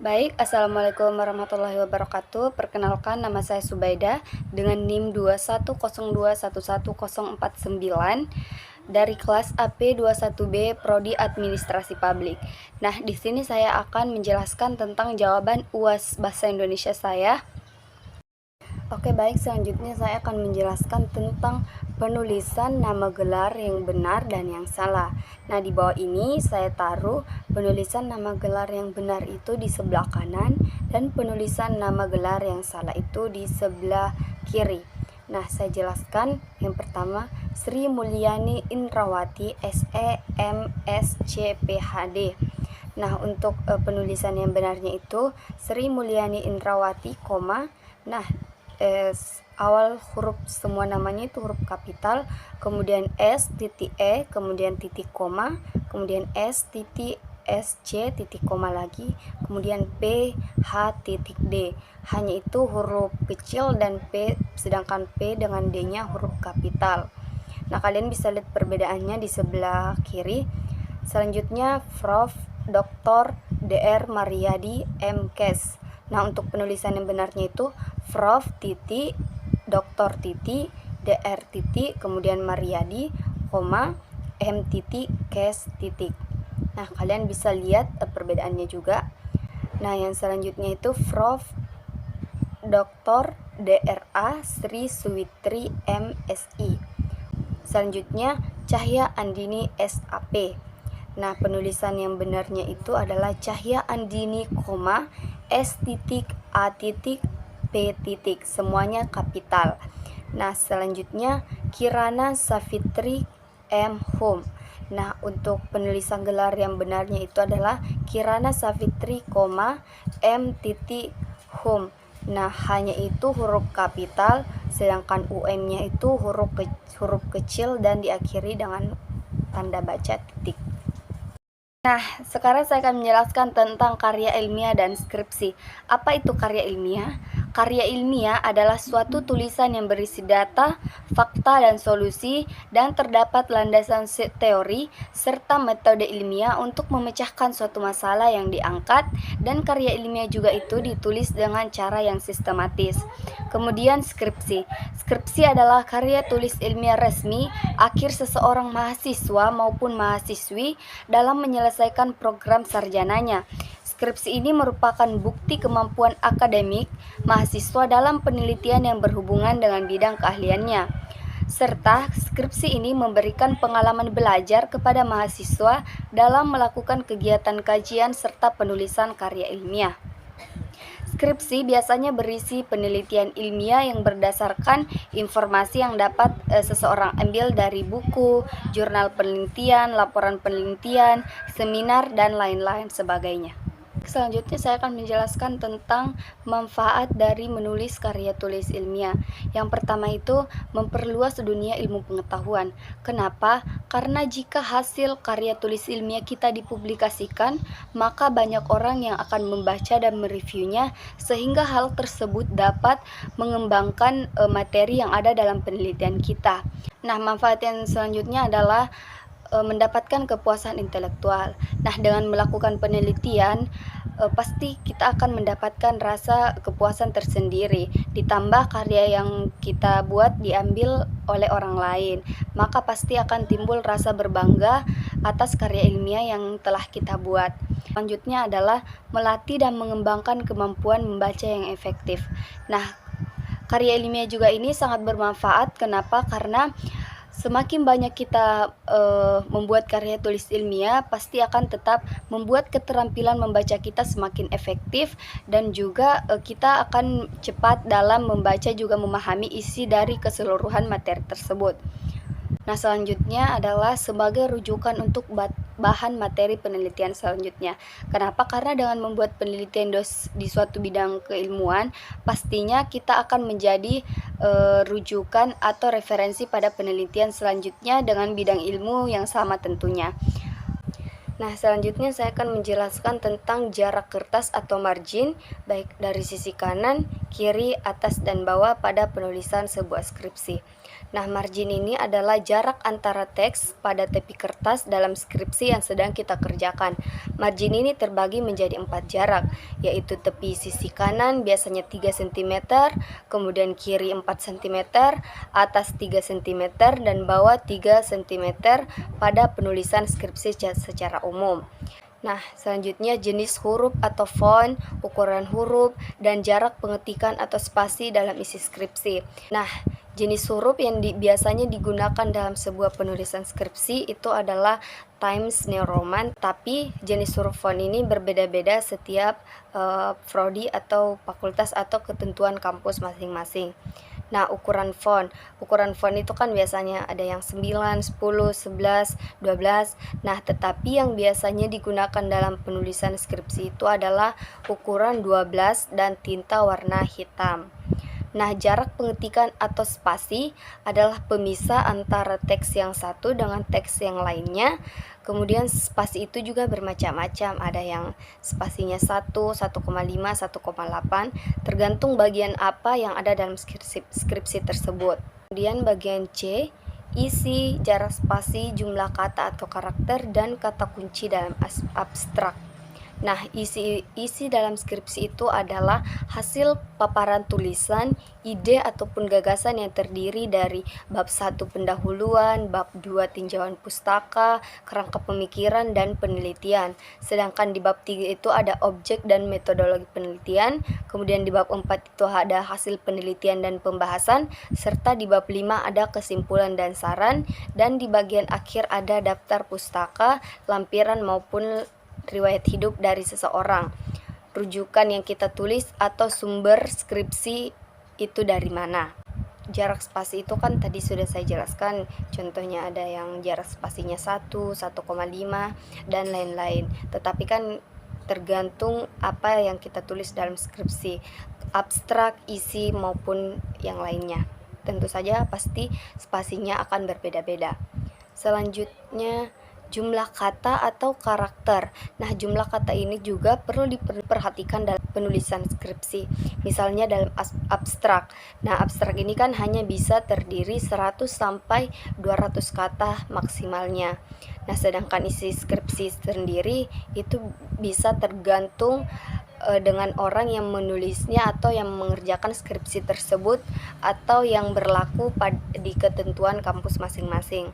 Baik, Assalamualaikum warahmatullahi wabarakatuh. Perkenalkan, nama saya Subaidah dengan NIM 2102111049 dari kelas AP21B Prodi Administrasi Publik. Nah, di sini saya akan menjelaskan tentang jawaban UAS Bahasa Indonesia saya. Oke, baik, selanjutnya saya akan menjelaskan tentang penulisan nama gelar yang benar dan yang salah. Nah, di bawah ini saya taruh penulisan nama gelar yang benar itu di sebelah kanan dan penulisan nama gelar yang salah itu di sebelah kiri. Nah, saya jelaskan. Yang pertama, Sri Mulyani Indrawati SEMSCPHD. Nah, untuk penulisan yang benarnya itu Sri Mulyani Indrawati, nah, awal huruf semua namanya itu huruf kapital, kemudian S titik E, kemudian titik koma, kemudian S titik SC titik koma lagi, kemudian P H titik D. Hanya itu huruf kecil dan P, sedangkan P dengan D-nya huruf kapital. Nah, kalian bisa lihat perbedaannya di sebelah kiri. Selanjutnya Prof. Dr. Dr. Mariadi M.Kes. Nah, untuk penulisan yang benarnya itu Prof. titik Dr. titik Dr. titik kemudian Mariadi, M titik Kes titik. Nah, kalian bisa lihat perbedaannya juga. Nah, yang selanjutnya itu Prof. Dr. Dra. Sri Suwitri MSI. Selanjutnya Cahya Andini SAP. Nah, penulisan yang benarnya itu adalah Cahya Andini, S titik A titik P titik, semuanya kapital. Nah, selanjutnya Kirana Safitri M Home. Nah, untuk penulisan gelar yang benarnya itu adalah Kirana Safitri, M titik Home. Nah, hanya itu huruf kapital, sedangkan UN-nya itu huruf kecil dan diakhiri dengan tanda baca titik. Nah, sekarang saya akan menjelaskan tentang karya ilmiah dan skripsi. Apa itu karya ilmiah? Karya ilmiah adalah suatu tulisan yang berisi data, fakta, dan solusi, dan terdapat landasan teori serta metode ilmiah untuk memecahkan suatu masalah yang diangkat, dan karya ilmiah juga itu ditulis dengan cara yang sistematis. Kemudian skripsi. Skripsi adalah karya tulis ilmiah resmi akhir seseorang mahasiswa maupun mahasiswi dalam menyelesaikan program sarjananya. Skripsi ini merupakan bukti kemampuan akademik mahasiswa dalam penelitian yang berhubungan dengan bidang keahliannya. Serta skripsi ini memberikan pengalaman belajar kepada mahasiswa dalam melakukan kegiatan kajian serta penulisan karya ilmiah. Skripsi biasanya berisi penelitian ilmiah yang berdasarkan informasi yang dapat seseorang ambil dari buku, jurnal penelitian, laporan penelitian, seminar, dan lain-lain sebagainya. Selanjutnya saya akan menjelaskan tentang manfaat dari menulis karya tulis ilmiah. Yang pertama itu memperluas dunia ilmu pengetahuan. Kenapa? Karena jika hasil karya tulis ilmiah kita dipublikasikan, maka banyak orang yang akan membaca dan mereviewnya, sehingga hal tersebut dapat mengembangkan materi yang ada dalam penelitian kita. Nah, manfaat yang selanjutnya adalah mendapatkan kepuasan intelektual. Nah, dengan melakukan penelitian pasti kita akan mendapatkan rasa kepuasan tersendiri. Ditambah karya yang kita buat diambil oleh orang lain, maka pasti akan timbul rasa berbangga atas karya ilmiah yang telah kita buat. Selanjutnya adalah melatih dan mengembangkan kemampuan membaca yang efektif. Nah, karya ilmiah juga ini sangat bermanfaat. Kenapa? Karena semakin banyak kita membuat karya tulis ilmiah, pasti akan tetap membuat keterampilan membaca kita semakin efektif, dan juga kita akan cepat dalam membaca juga memahami isi dari keseluruhan materi tersebut. Nah, selanjutnya adalah sebagai rujukan untuk bahan materi penelitian selanjutnya. Kenapa? Karena dengan membuat penelitian di suatu bidang keilmuan, pastinya kita akan menjadi rujukan atau referensi pada penelitian selanjutnya dengan bidang ilmu yang sama tentunya. Nah, selanjutnya saya akan menjelaskan tentang jarak kertas atau margin, baik dari sisi kanan, kiri, atas, dan bawah pada penulisan sebuah skripsi. Nah, margin ini adalah jarak antara teks pada tepi kertas dalam skripsi yang sedang kita kerjakan. Margin ini terbagi menjadi 4 jarak, yaitu tepi sisi kanan biasanya 3 cm, kemudian kiri 4 cm, atas 3 cm, dan bawah 3 cm pada penulisan skripsi secara umum. Nah, selanjutnya jenis huruf atau font, ukuran huruf, dan jarak pengetikan atau spasi dalam isi skripsi. Nah, jenis huruf yang biasanya digunakan dalam sebuah penulisan skripsi itu adalah Times New Roman, tapi jenis huruf font ini berbeda-beda setiap prodi atau fakultas atau ketentuan kampus masing-masing. Nah, ukuran font itu kan biasanya ada yang 9, 10, 11, 12. Nah, tetapi yang biasanya digunakan dalam penulisan skripsi itu adalah ukuran 12 dan tinta warna hitam. Nah, jarak pengetikan atau spasi adalah pemisah antara teks yang satu dengan teks yang lainnya. Kemudian spasi itu juga bermacam-macam, ada yang spasinya 1, 1,5, 1,8, tergantung bagian apa yang ada dalam skripsi tersebut. Kemudian bagian C, isi, jarak spasi, jumlah kata atau karakter, dan kata kunci dalam abstrak. Nah, isi dalam skripsi itu adalah hasil paparan tulisan, ide ataupun gagasan yang terdiri dari bab 1 pendahuluan, bab 2 tinjauan pustaka, kerangka pemikiran, dan penelitian. Sedangkan di bab 3 itu ada objek dan metodologi penelitian, kemudian di bab 4 itu ada hasil penelitian dan pembahasan, serta di bab 5 ada kesimpulan dan saran, dan di bagian akhir ada daftar pustaka, lampiran maupun riwayat hidup dari seseorang, rujukan yang kita tulis atau sumber skripsi itu dari mana. Jarak spasi itu kan tadi sudah saya jelaskan, contohnya ada yang jarak spasinya 1, 1,5, dan lain-lain. Tetapi kan tergantung apa yang kita tulis dalam skripsi, abstrak, isi, maupun yang lainnya. Tentu saja pasti spasinya akan berbeda-beda. Selanjutnya, jumlah kata atau karakter. Nah, jumlah kata ini juga perlu diperhatikan dalam penulisan skripsi. Misalnya dalam abstrak. Nah, abstrak ini kan hanya bisa terdiri 100 sampai 200 kata maksimalnya. Nah, sedangkan isi skripsi sendiri itu bisa tergantung dengan orang yang menulisnya atau yang mengerjakan skripsi tersebut atau yang berlaku di ketentuan kampus masing-masing.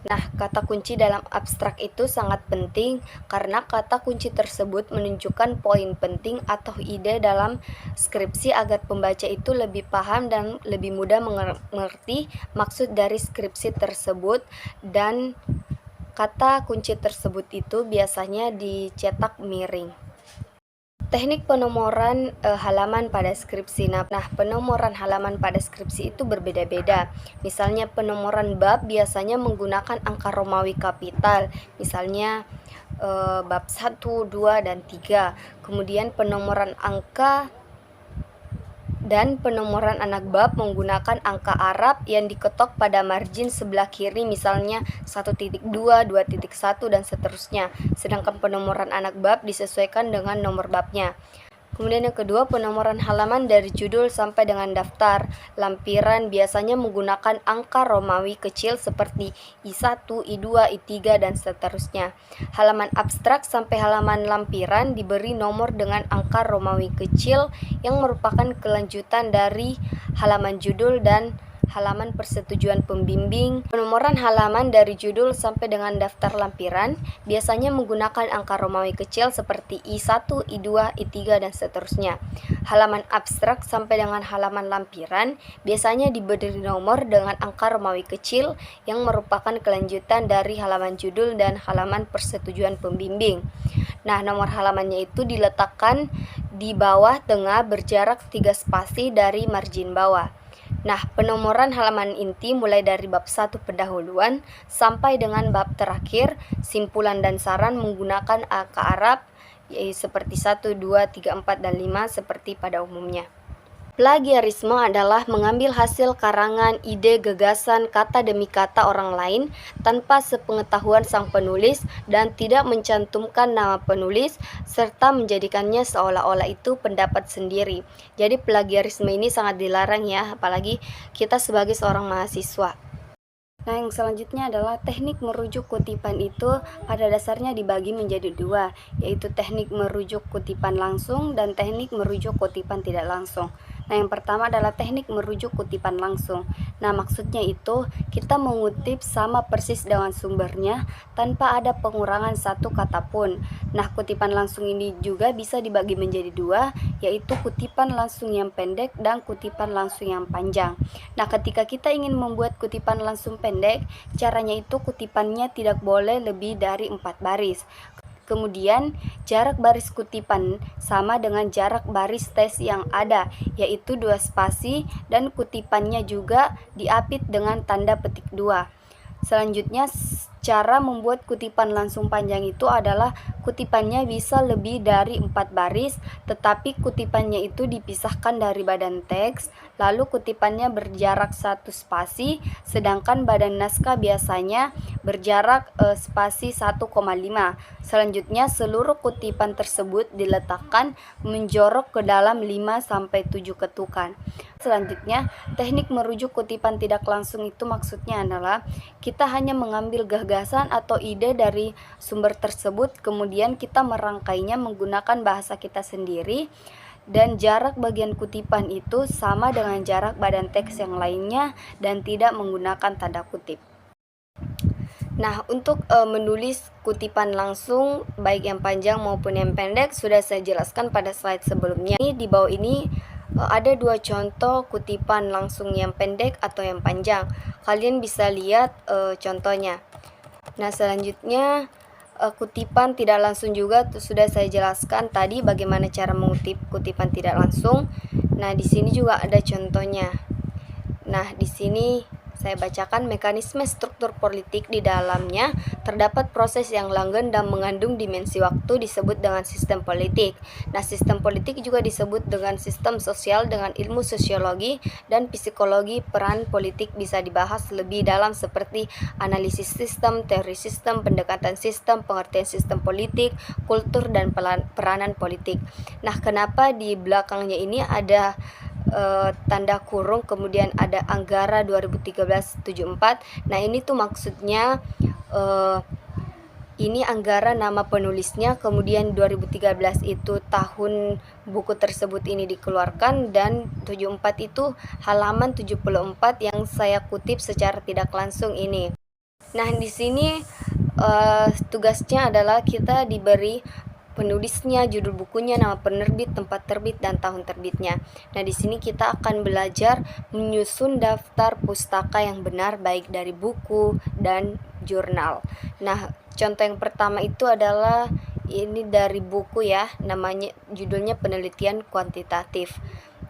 Nah, kata kunci dalam abstrak itu sangat penting karena kata kunci tersebut menunjukkan poin penting atau ide dalam skripsi agar pembaca itu lebih paham dan lebih mudah mengerti maksud dari skripsi tersebut, dan kata kunci tersebut itu biasanya dicetak miring. Teknik penomoran halaman pada skripsi. Nah, penomoran halaman pada skripsi itu berbeda-beda. Misalnya penomoran bab biasanya menggunakan angka Romawi kapital. Misalnya bab 1, 2, dan 3. Kemudian penomoran angka dan penomoran anak bab menggunakan angka Arab yang diketok pada margin sebelah kiri, misalnya 1.2, 2.1, dan seterusnya. Sedangkan penomoran anak bab disesuaikan dengan nomor babnya. Kemudian yang kedua, penomoran halaman dari judul sampai dengan daftar lampiran biasanya menggunakan angka Romawi kecil seperti I1, I2, I3, dan seterusnya. Halaman abstrak sampai halaman lampiran diberi nomor dengan angka Romawi kecil yang merupakan kelanjutan dari halaman judul dan halaman persetujuan pembimbing. Penomoran halaman dari judul sampai dengan daftar lampiran biasanya menggunakan angka Romawi kecil seperti I1, I2, I3, dan seterusnya. Halaman abstrak sampai dengan halaman lampiran biasanya diberi nomor dengan angka Romawi kecil yang merupakan kelanjutan dari halaman judul dan halaman persetujuan pembimbing. Nah, nomor halamannya itu diletakkan di bawah tengah berjarak 3 spasi dari margin bawah. Nah, penomoran halaman inti mulai dari bab 1 pendahuluan sampai dengan bab terakhir, simpulan dan saran menggunakan angka Arab, yaitu seperti 1, 2, 3, 4, dan 5 seperti pada umumnya. Plagiarisme adalah mengambil hasil karangan, ide, gagasan, kata demi kata orang lain tanpa sepengetahuan sang penulis dan tidak mencantumkan nama penulis serta menjadikannya seolah-olah itu pendapat sendiri. Jadi plagiarisme ini sangat dilarang ya, apalagi kita sebagai seorang mahasiswa. Nah, yang selanjutnya adalah teknik merujuk kutipan itu pada dasarnya dibagi menjadi dua, yaitu teknik merujuk kutipan langsung dan teknik merujuk kutipan tidak langsung. Nah, yang pertama adalah teknik merujuk kutipan langsung. Nah, maksudnya itu kita mengutip sama persis dengan sumbernya tanpa ada pengurangan satu kata pun. Nah, kutipan langsung ini juga bisa dibagi menjadi dua, yaitu kutipan langsung yang pendek dan kutipan langsung yang panjang. Nah, ketika kita ingin membuat kutipan langsung pendek, caranya itu kutipannya tidak boleh lebih dari 4 baris. Kemudian, jarak baris kutipan sama dengan jarak baris teks yang ada, yaitu 2 spasi, dan kutipannya juga diapit dengan tanda petik 2. Selanjutnya, cara membuat kutipan langsung panjang itu adalah kutipannya bisa lebih dari 4 baris, tetapi kutipannya itu dipisahkan dari badan teks, lalu kutipannya berjarak 1 spasi, sedangkan badan naskah biasanya berjarak spasi 1,5. Selanjutnya, seluruh kutipan tersebut diletakkan menjorok ke dalam 5-7 ketukan. Selanjutnya, teknik merujuk kutipan tidak langsung itu maksudnya adalah kita hanya mengambil gagasan atau ide dari sumber tersebut, kemudian kita merangkainya menggunakan bahasa kita sendiri, dan jarak bagian kutipan itu sama dengan jarak badan teks yang lainnya dan tidak menggunakan tanda kutip. Nah, untuk menulis kutipan langsung baik yang panjang maupun yang pendek sudah saya jelaskan pada slide sebelumnya. Di bawah ini ada 2 contoh kutipan langsung yang pendek atau yang panjang. Kalian bisa lihat contohnya. Nah, selanjutnya kutipan tidak langsung juga sudah saya jelaskan tadi bagaimana cara mengutip kutipan tidak langsung. Nah, di sini juga ada contohnya. Nah, di sini saya bacakan mekanisme struktur politik di dalamnya terdapat proses yang langgeng dan mengandung dimensi waktu disebut dengan sistem politik. Nah, sistem politik juga disebut dengan sistem sosial. Dengan ilmu sosiologi dan psikologi, peran politik bisa dibahas lebih dalam seperti analisis sistem, teori sistem, pendekatan sistem, pengertian sistem politik, kultur, dan peranan politik. Nah, kenapa di belakangnya ini ada tanda kurung kemudian ada Anggara 2013-74. Nah, ini tuh maksudnya ini Anggara nama penulisnya, kemudian 2013 itu tahun buku tersebut ini dikeluarkan, dan 74 itu halaman 74 yang saya kutip secara tidak langsung ini. Nah, di sini tugasnya adalah kita diberi penulisnya, judul bukunya, nama penerbit, tempat terbit, dan tahun terbitnya. Nah, di sini kita akan belajar menyusun daftar pustaka yang benar baik dari buku dan jurnal. Nah, contoh yang pertama itu adalah ini dari buku ya, namanya judulnya penelitian kuantitatif.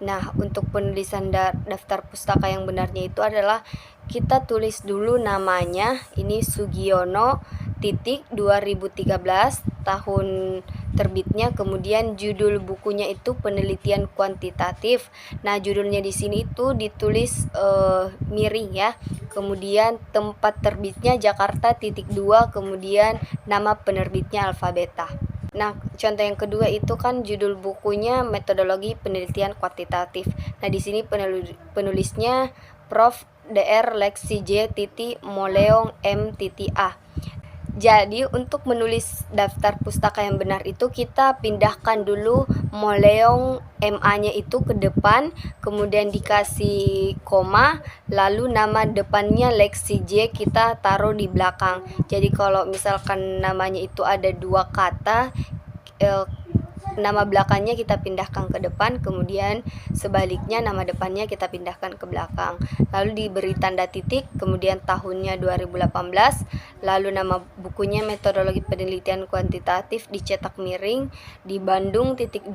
Nah, untuk penulisan daftar pustaka yang benarnya itu adalah kita tulis dulu namanya, ini Sugiono 2013 tahun terbitnya, kemudian judul bukunya itu penelitian kuantitatif. Nah, judulnya di sini itu ditulis miring ya. Kemudian tempat terbitnya Jakarta .2, kemudian nama penerbitnya Alfabeta. Nah, contoh yang kedua itu kan judul bukunya metodologi penelitian kuantitatif. Nah, di sini penulisnya Prof. Dr. Lexi J. Moleong M. A. Jadi untuk menulis daftar pustaka yang benar itu kita pindahkan dulu Moleong MA-nya itu ke depan, kemudian dikasih koma, lalu nama depannya Lexi J kita taruh di belakang. Jadi kalau misalkan namanya itu ada 2 kata, nama belakangnya kita pindahkan ke depan, kemudian sebaliknya nama depannya kita pindahkan ke belakang. Lalu diberi tanda titik, kemudian tahunnya 2018, lalu nama bukunya metodologi penelitian kuantitatif dicetak miring di Bandung .2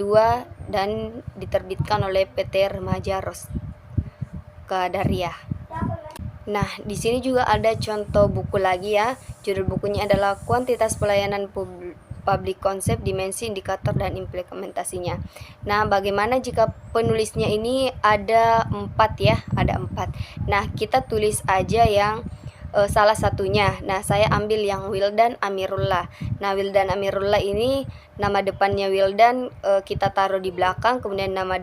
dan diterbitkan oleh PT Remaja Roskadaria. Nah, di sini juga ada contoh buku lagi ya. Judul bukunya adalah Kuantitas Pelayanan public konsep, dimensi, indikator, dan implementasinya. Nah, bagaimana jika penulisnya ini ada 4 ya, ada 4. Nah, kita tulis aja yang salah satunya. Nah, saya ambil yang Wildan Amirullah. Nah, Wildan Amirullah ini nama depannya Wildan kita taruh di belakang, kemudian nama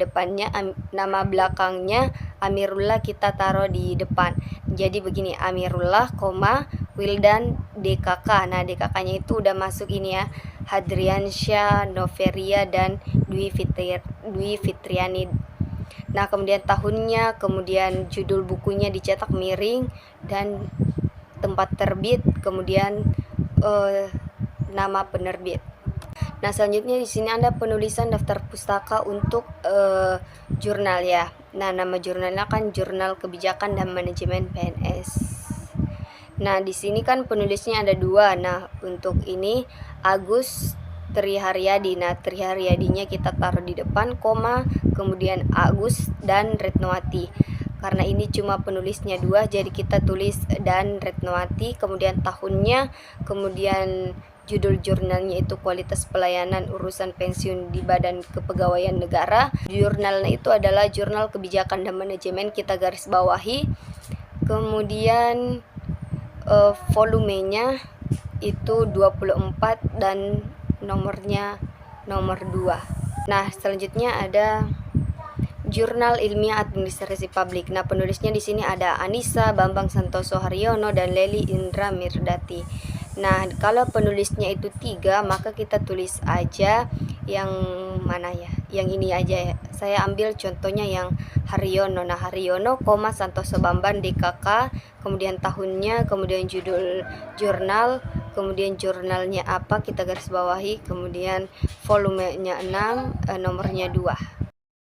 belakangnya Amirullah kita taruh di depan. Jadi begini, Amirullah, Wildan DKK. Nah, DKK-nya itu udah masuk ini ya, Hadriansyah, Noveria, dan Dwi Fitriani. Nah, kemudian tahunnya, kemudian judul bukunya dicetak miring, dan tempat terbit, kemudian nama penerbit. Nah, selanjutnya di sini ada penulisan daftar pustaka untuk jurnal ya. Nah, nama jurnalnya kan Jurnal Kebijakan dan Manajemen PNS. Nah, di sini kan penulisnya ada 2. Nah, untuk ini Agus Triharyadi. Nah, Triharyadinya kita taruh di depan, koma, kemudian Agus dan Retnowati. Karena ini cuma penulisnya 2, jadi kita tulis dan Retnowati, kemudian tahunnya, kemudian judul jurnalnya itu Kualitas Pelayanan Urusan Pensiun di Badan Kepegawaian Negara. Jurnalnya itu adalah Jurnal Kebijakan dan Manajemen, kita garis bawahi. Kemudian volumenya itu 24 dan nomornya nomor 2. Nah, selanjutnya ada Jurnal Ilmiah Administrasi Publik. Nah, penulisnya di sini ada Anissa, Bambang Santoso Haryono, dan Leli Indra Mirdati. Nah, kalau penulisnya itu 3, maka kita tulis aja yang mana ya? Yang ini aja ya. Saya ambil contohnya yang Haryono. Nah, Haryono, Santoso Bambang DKK, kemudian tahunnya, kemudian judul jurnal, kemudian jurnalnya apa, kita garis bawahi, kemudian volumenya 6, nomornya 2.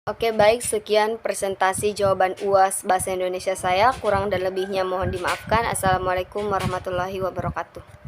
Oke, baik, sekian presentasi jawaban UAS Bahasa Indonesia saya. Kurang dan lebihnya mohon dimaafkan. Assalamualaikum warahmatullahi wabarakatuh.